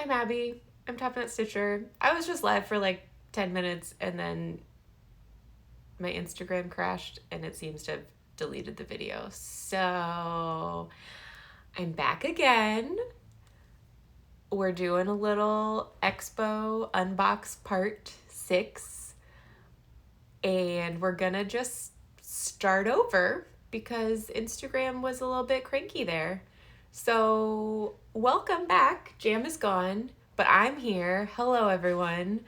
I'm Abby. I'm TopKnot Stitcher. I was just live for like 10 minutes and then my Instagram crashed and it seems to have deleted the video. So I'm back again. We're doing a little Expo Unbox Part 6. And we're gonna just start over because Instagram was a little bit cranky there. So welcome back. Jam is gone, but I'm here. Hello, everyone.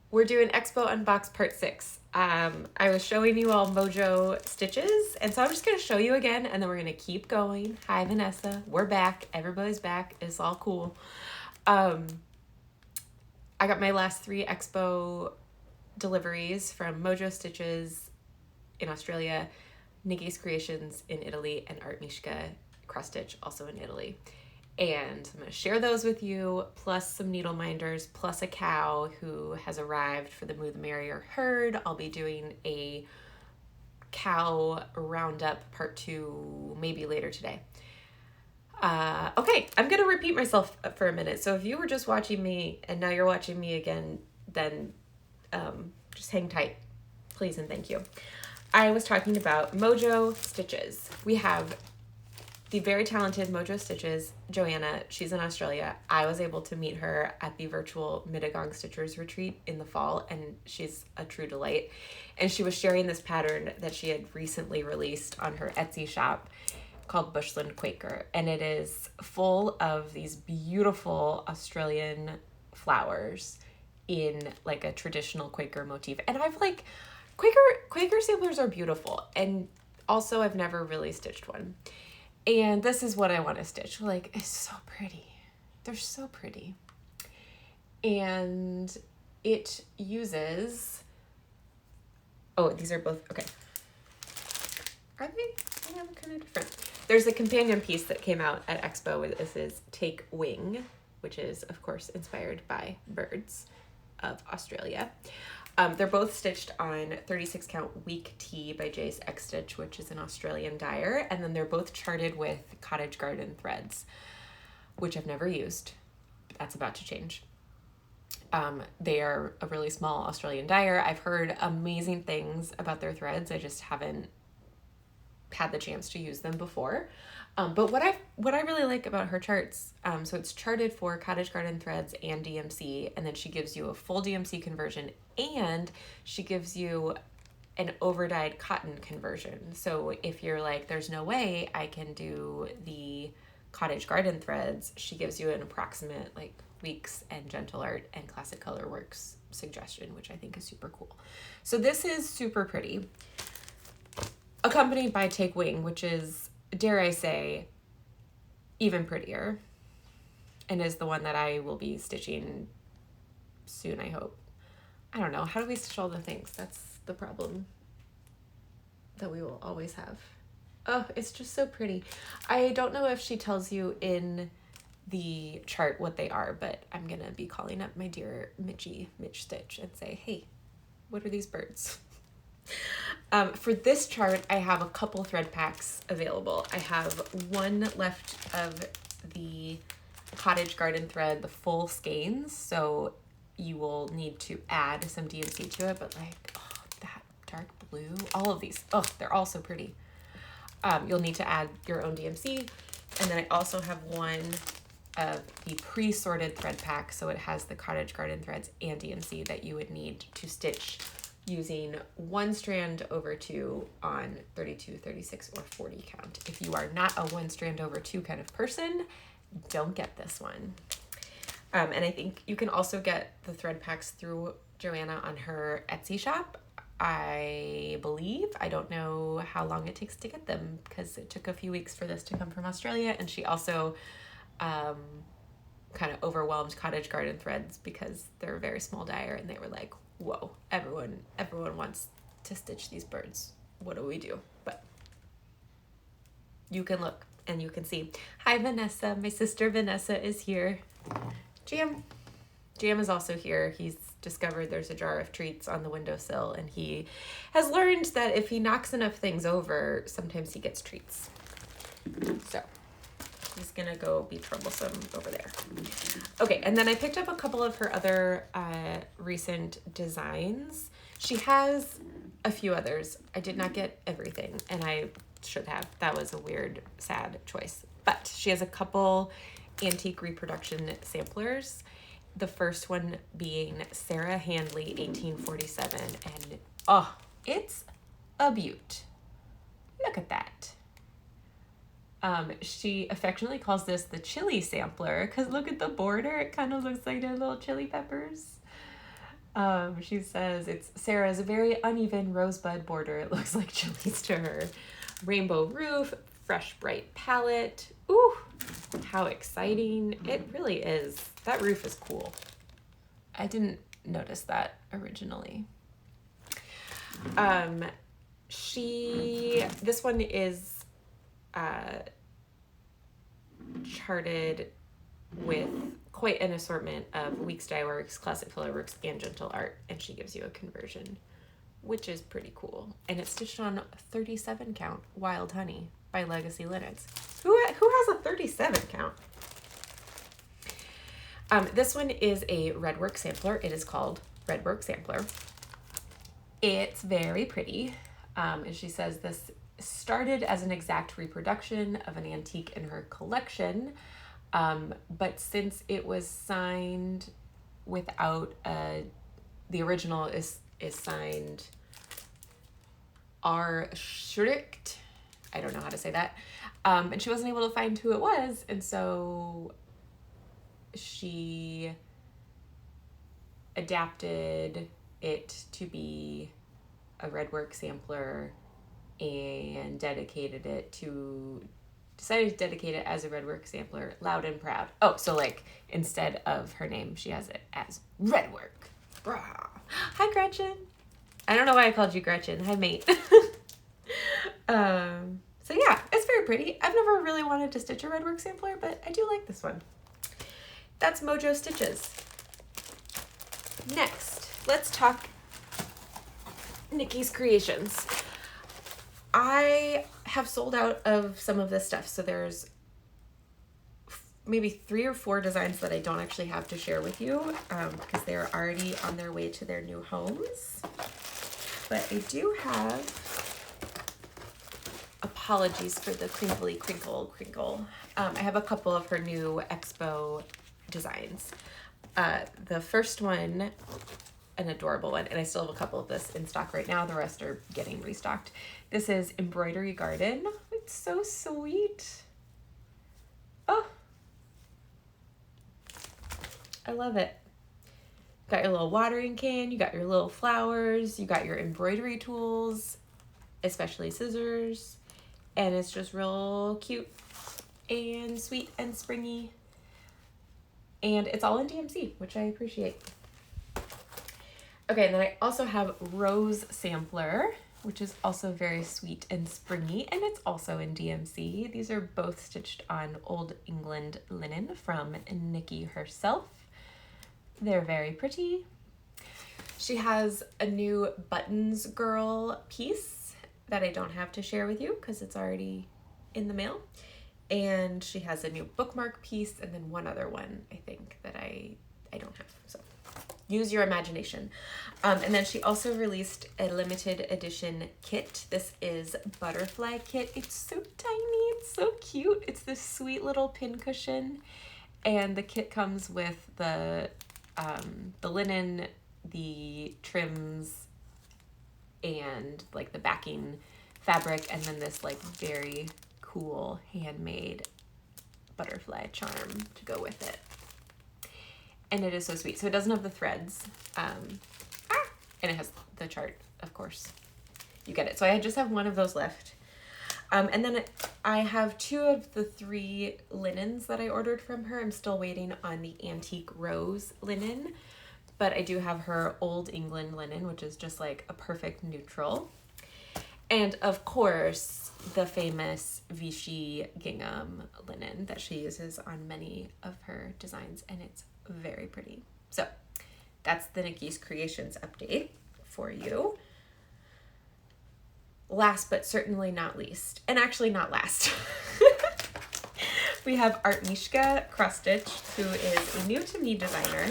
We're doing Expo Unbox Part 6. I was showing you all Mojo Stitches, and so I'm just going to show you again, and then we're going to keep going. Hi, Vanessa. We're back. Everybody's back. It's all cool. I got my last 3 Expo deliveries from Mojo Stitches in Australia, Nikyscreations in Italy, and Artmishka Cross Stitch also in Italy. And I'm going to share those with you, plus some needle minders, plus a cow who has arrived for the Moo the Merrier herd. I'll be doing a cow roundup part 2 maybe later today. Okay, I'm going to repeat myself for a minute. So if you were just watching me and now you're watching me again, then just hang tight, please and thank you. I was talking about Mojo Stitches. We have the very talented Mojo Stitches, Joanna. She's in Australia. I was able to meet her at the virtual Mittagong Stitchers retreat in the fall, and she's a true delight. And she was sharing this pattern that she had recently released on her Etsy shop called Bushland Quaker, and it is full of these beautiful Australian flowers in like a traditional Quaker motif. And I've like, Quaker samplers are beautiful, and also I've never really stitched one. And this is what I want to stitch. Like, it's so pretty. They're so pretty. And it uses, oh, these are both, okay. Are they? Yeah, kind of different. There's a companion piece that came out at Expo. This is Take Wing, which is, of course, inspired by birds of Australia. They're both stitched on 36 count Week Tea by Jace X Stitch, which is an Australian dyer. And then they're both charted with cottage garden threads, which I've never used. But that's about to change. They are a really small Australian dyer. I've heard amazing things about their threads. I just haven't had the chance to use them before. But what I really like about her charts, so it's charted for cottage garden threads and DMC, and then she gives you a full DMC conversion, and she gives you an overdyed cotton conversion. So if you're like, there's no way I can do the cottage garden threads, she gives you an approximate like Weeks and Gentle Art and Classic Color Works suggestion, which I think is super cool. So this is super pretty, accompanied by Take Wing, which is, dare I say, even prettier, and is the one that I will be stitching soon, I hope. I don't know. How do we stitch all the things? That's the problem that we will always have. Oh, it's just so pretty. I don't know if she tells you in the chart what they are, but I'm going to be calling up my dear Mitch Stitch and say, hey, what are these birds? For this chart, I have a couple thread packs available. I have one left of the cottage garden thread, the full skeins, so you will need to add some DMC to it, but like, oh, that dark blue, all of these, oh, they're all so pretty. You'll need to add your own DMC, and then I also have one of the pre-sorted thread pack, so it has the cottage garden threads and DMC that you would need to stitch using 1 strand over 2 on 32, 36, or 40 count. If you are not a 1 strand over 2 kind of person, don't get this one. And I think you can also get the thread packs through Joanna on her Etsy shop, I believe. I don't know how long it takes to get them because it took a few weeks for this to come from Australia, and she also kind of overwhelmed cottage garden threads because they're a very small dyer, and they were like, whoa, everyone wants to stitch these birds. What do we do? But you can look and you can see. Hi, Vanessa. My sister Vanessa is here. Jam is also here. He's discovered there's a jar of treats on the windowsill, and he has learned that if he knocks enough things over, sometimes he gets treats. So She's gonna go be troublesome over there. Okay, and then I picked up a couple of her other recent designs. She has a few others. I did not get everything, and I should have. That was a weird, sad choice. But she has a couple antique reproduction samplers. The first one being Sarah Handley, 1847, and oh, it's a beaut. Look at that. She affectionately calls this the chili sampler because look at the border. It kind of looks like they're little chili peppers. She says it's Sarah's very uneven rosebud border. It looks like chilies to her. Rainbow roof, fresh bright palette. Ooh, how exciting. It really is. That roof is cool. I didn't notice that originally. This one is charted with quite an assortment of Weeks Dye Works, Classic Color Works, and Gentle Art, and she gives you a conversion, which is pretty cool. And it's stitched on 37 count Wild Honey by Legacy Linens. Who has a 37 count? This one is a Redwork sampler. It is called Redwork Sampler. It's very pretty. And she says this started as an exact reproduction of an antique in her collection, but since it was signed without the original is signed R. Schricht. I don't know how to say that. And she wasn't able to find who it was, and so she adapted it to be a Redwork sampler and decided to dedicate it as a Redwork sampler, Loud and Proud. Oh, so like instead of her name, she has it as Redwork. Brah. Hi, Gretchen. I don't know why I called you Gretchen. Hi, mate. So yeah, it's very pretty. I've never really wanted to stitch a Redwork sampler, but I do like this one. That's Mojo Stitches. Next, let's talk Nikyscreations. I have sold out of some of this stuff, so there's maybe 3 or 4 designs that I don't actually have to share with you because they're already on their way to their new homes. But I do have, apologies for the crinkly crinkle. I have a couple of her new Expo designs. The first one, an adorable one, and I still have a couple of this in stock right now. The rest are getting restocked. This is Embroidery Garden. It's so sweet. Oh, I love it. Got your little watering can, you got your little flowers, you got your embroidery tools, especially scissors, and it's just real cute and sweet and springy. And it's all in DMC, which I appreciate. Okay, and then I also have Rose Sampler, which is also very sweet and springy, and it's also in DMC. These are both stitched on Old England linen from Nikki herself. They're very pretty. She has a new Buttons Girl piece that I don't have to share with you because it's already in the mail. And she has a new bookmark piece and then one other one, I think, that I don't have. So use your imagination. And then she also released a limited edition kit. This is Butterfly Kit. It's so tiny. It's so cute. It's this sweet little pincushion. And the kit comes with the linen, the trims, and like the backing fabric, and then this like very cool handmade butterfly charm to go with it. And it is so sweet. So it doesn't have the threads, and it has the chart, of course. You get it. So I just have one of those left. And then I have 2 of the 3 linens that I ordered from her. I'm still waiting on the Antique Rose linen, but I do have her Old England linen, which is just like a perfect neutral. And of course, the famous Vichy gingham linen that she uses on many of her designs, and it's very pretty. So that's the Nikyscreations update for you. Last but certainly not least, and actually not last, We have Artmishka Cross Stitch, who is a new to me designer.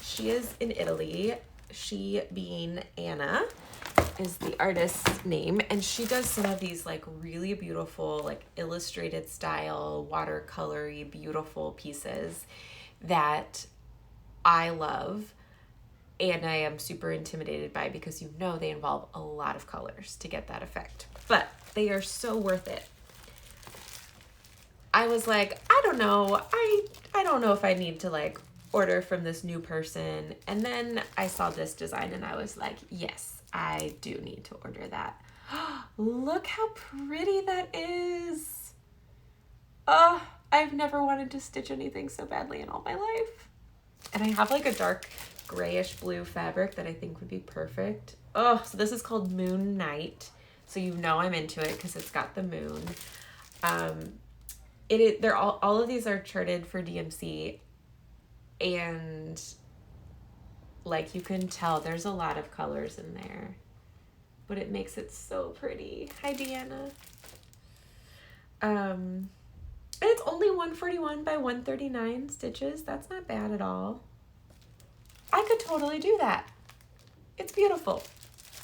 She is in Italy. She being Anna is the artist's name, and she does some of these like really beautiful, like illustrated style, watercolory, beautiful pieces that I love and I am super intimidated by, because you know they involve a lot of colors to get that effect, but they are so worth it. I was like, I don't know. I don't know if I need to like order from this new person. And then I saw this design and I was like, yes, I do need to order that. Look how pretty that is. Oh, I've never wanted to stitch anything so badly in all my life. And I have like a dark grayish blue fabric that I think would be perfect. Oh, so this is called Moon Night. So you know I'm into it because it's got the moon. They're all of these are charted for DMC, and like you can tell there's a lot of colors in there, but it makes it so pretty. Hi, Deanna. And it's only 141 by 139 stitches. That's not bad at all. I could totally do that. It's beautiful.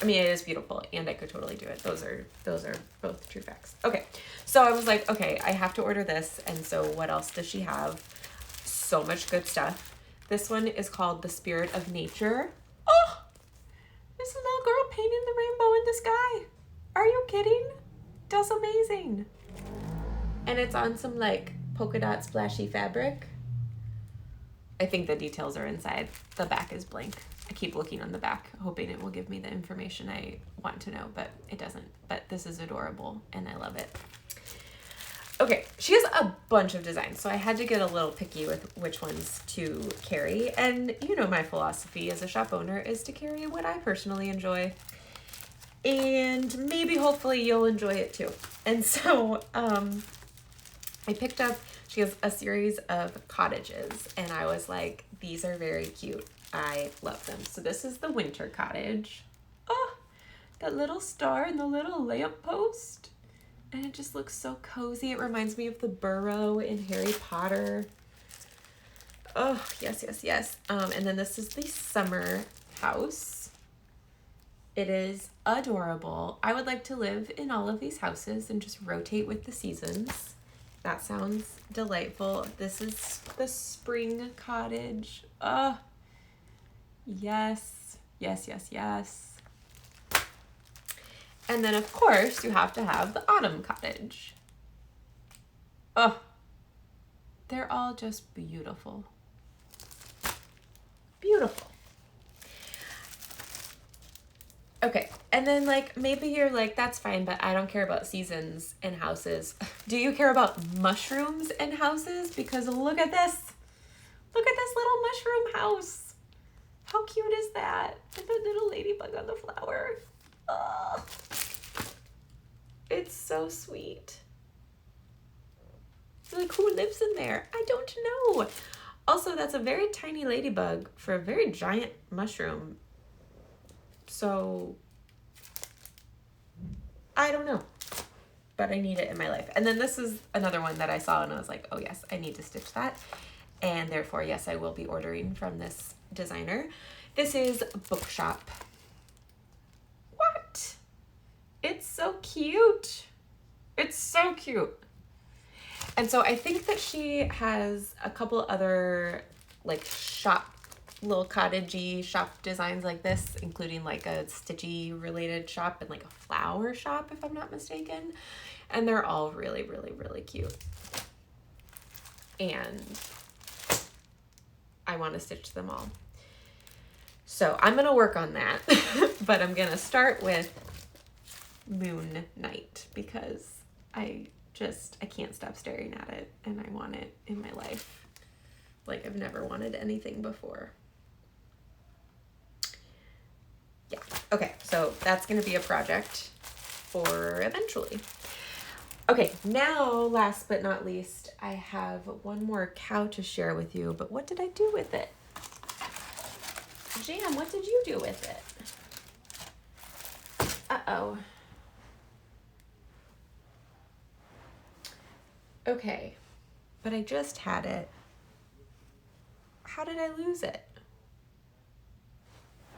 I mean, it is beautiful, and I could totally do it. Those are both true facts. Okay, so I was like, okay, I have to order this. And so what else does she have? So much good stuff. This one is called The Spirit of Nature. Oh, this little girl painting the rainbow in the sky. Are you kidding? That's amazing. And it's on some like polka dot splashy fabric. I think the details are inside. The back is blank. I keep looking on the back, hoping it will give me the information I want to know, but it doesn't. But this is adorable, and I love it. Okay, she has a bunch of designs, so I had to get a little picky with which ones to carry. And you know my philosophy as a shop owner is to carry what I personally enjoy. And maybe, hopefully, you'll enjoy it too. And so I picked up, she has a series of cottages, and I was like, these are very cute. I love them. So this is the winter cottage. Oh, that little star and the little lamppost. And it just looks so cozy. It reminds me of the burrow in Harry Potter. Oh, yes, yes, yes. And then this is the summer house. It is adorable. I would like to live in all of these houses and just rotate with the seasons. That sounds delightful. This is the spring cottage. Oh, yes, yes, yes, yes. And then, of course, you have to have the autumn cottage. Oh, they're all just beautiful. Beautiful. Okay, and then like maybe you're like, that's fine, but I don't care about seasons and houses. Do you care about mushrooms and houses? Because look at this. Look at this little mushroom house. How cute is that? And the little ladybug on the flower. Oh, it's so sweet. Like, who lives in there? I don't know. Also, that's a very tiny ladybug for a very giant mushroom. So, I don't know, but I need it in my life. And then this is another one that I saw and I was like, oh yes, I need to stitch that. And therefore, yes, I will be ordering from this designer. This is Bookshop. What? It's so cute. It's so cute. And so I think that she has a couple other like little cottagey shop designs like this, including like a stitchy related shop and like a flower shop, if I'm not mistaken. And they're all really, really, really cute. And I want to stitch them all. So I'm going to work on that, but I'm going to start with Moon Night because I can't stop staring at it and I want it in my life like I've never wanted anything before. Yeah, okay, so that's gonna be a project for eventually. Okay, now last but not least, I have one more cow to share with you, but what did I do with it? Jam, what did you do with it? Uh-oh. Okay, but I just had it. How did I lose it?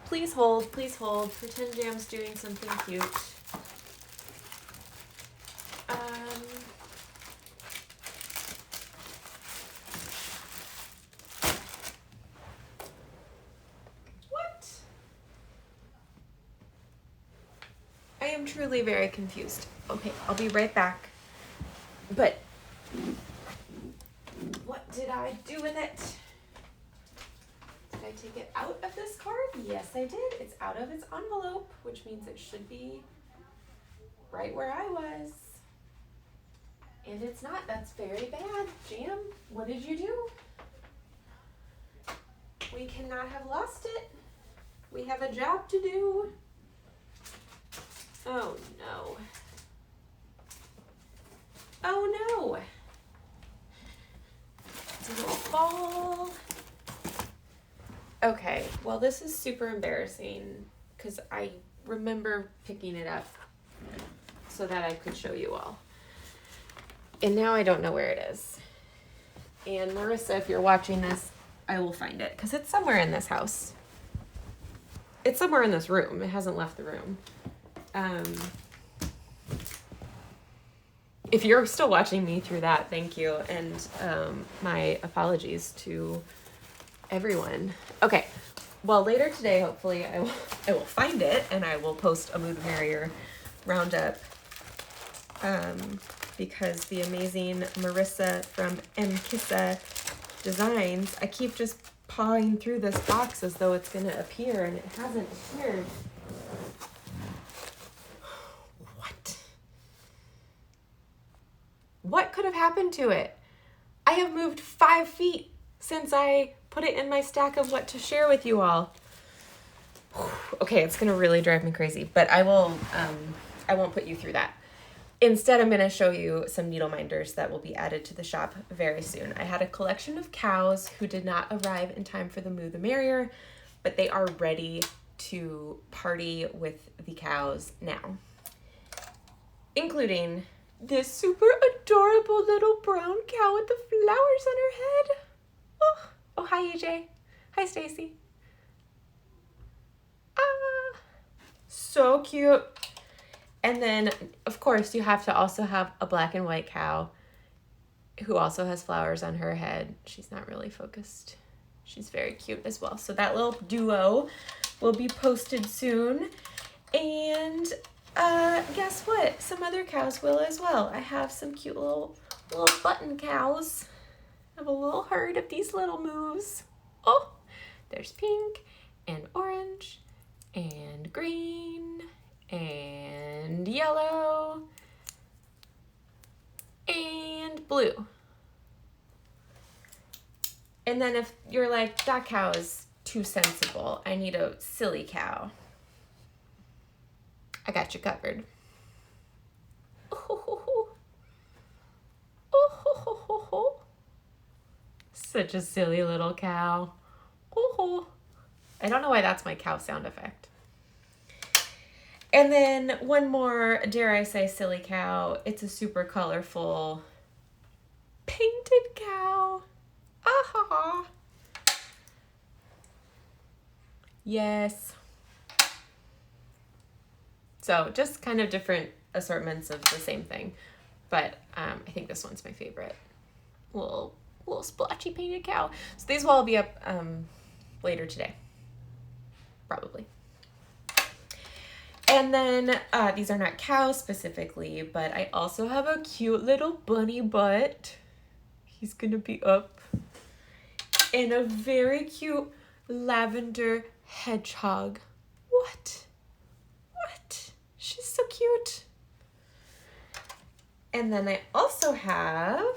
Please hold, please hold. Pretend Jam's doing something cute. What? I am truly very confused. Okay, I'll be right back. But what did I do with it? Did I take it out of this card? Yes, I did. It's out of its envelope, which means it should be right where I was. And it's not. That's very bad. Jam, what did you do? We cannot have lost it. We have a job to do. Oh no. Oh no. It's a little fall. Okay, well this is super embarrassing because I remember picking it up so that I could show you all. And now I don't know where it is. And Marissa, if you're watching this, I will find it because it's somewhere in this house. It's somewhere in this room. It hasn't left the room. If you're still watching me through that, thank you. And my apologies to everyone. Okay, well later today, hopefully I will find it and I will post a Moo the Merrier roundup because the amazing Marissa from Nikyscreations Designs, I keep just pawing through this box as though it's going to appear and it hasn't appeared. What could have happened to it? I have moved 5 feet since I put it in my stack of what to share with you all. Okay, it's gonna really drive me crazy, but I won't put you through that. Instead, I'm gonna show you some needle minders that will be added to the shop very soon. I had a collection of cows who did not arrive in time for the Moo the Merrier, but they are ready to party with the cows now, including this super adorable little brown cow with the flowers on her head. Oh, hi EJ. Hi Stacy. Ah, so cute. And then, of course, you have to also have a black and white cow who also has flowers on her head. She's not really focused. She's very cute as well. So that little duo will be posted soon. And guess what? Some other cows will as well. I have some cute little button cows. I have a little herd of these little moos. Oh, there's pink and orange and green and yellow and blue. And then if you're like, that cow is too sensible, I need a silly cow, I got you covered. Oh, such a silly little cow. Oh, I don't know why that's my cow sound effect. And then one more, dare I say, silly cow. It's a super colorful painted cow. Ah, yes. So just kind of different assortments of the same thing. But I think this one's my favorite. Little splotchy painted cow. So these will all be up later today, probably. And then these are not cows specifically, but I also have a cute little bunny butt. He's gonna be up. And a very cute lavender hedgehog. What? She's so cute. And then I also have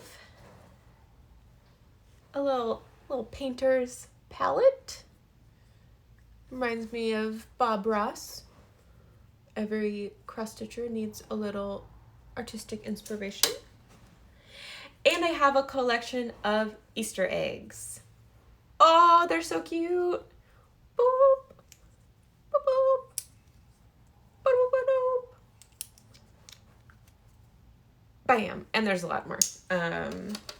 a little painter's palette. Reminds me of Bob Ross. Every cross stitcher needs a little artistic inspiration. And I have a collection of Easter eggs. Oh, they're so cute. Boop. Boop, boop. Boop, boop, boop. bam, and there's a lot more.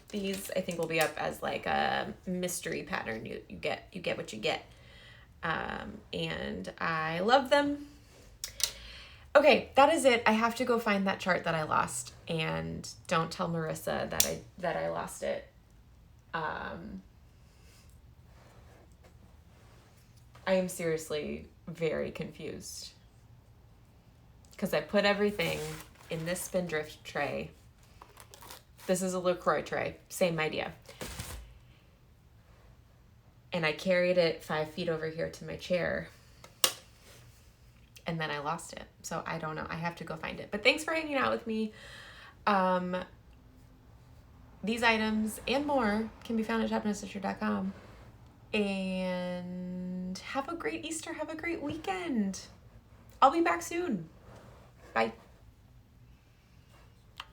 These I think will be up as like a mystery pattern. You get what you get. And I love them. Okay, that is it. I have to go find that chart that I lost, and don't tell Marissa that I lost it. I am seriously very confused because I put everything in this Spindrift tray. This is a LaCroix tray, same idea. And I carried it 5 feet over here to my chair, and then I lost it. So I don't know. I have to go find it. But thanks for hanging out with me. These items and more can be found at TopKnotStitcher.com. And have a great Easter. Have a great weekend. I'll be back soon. Bye.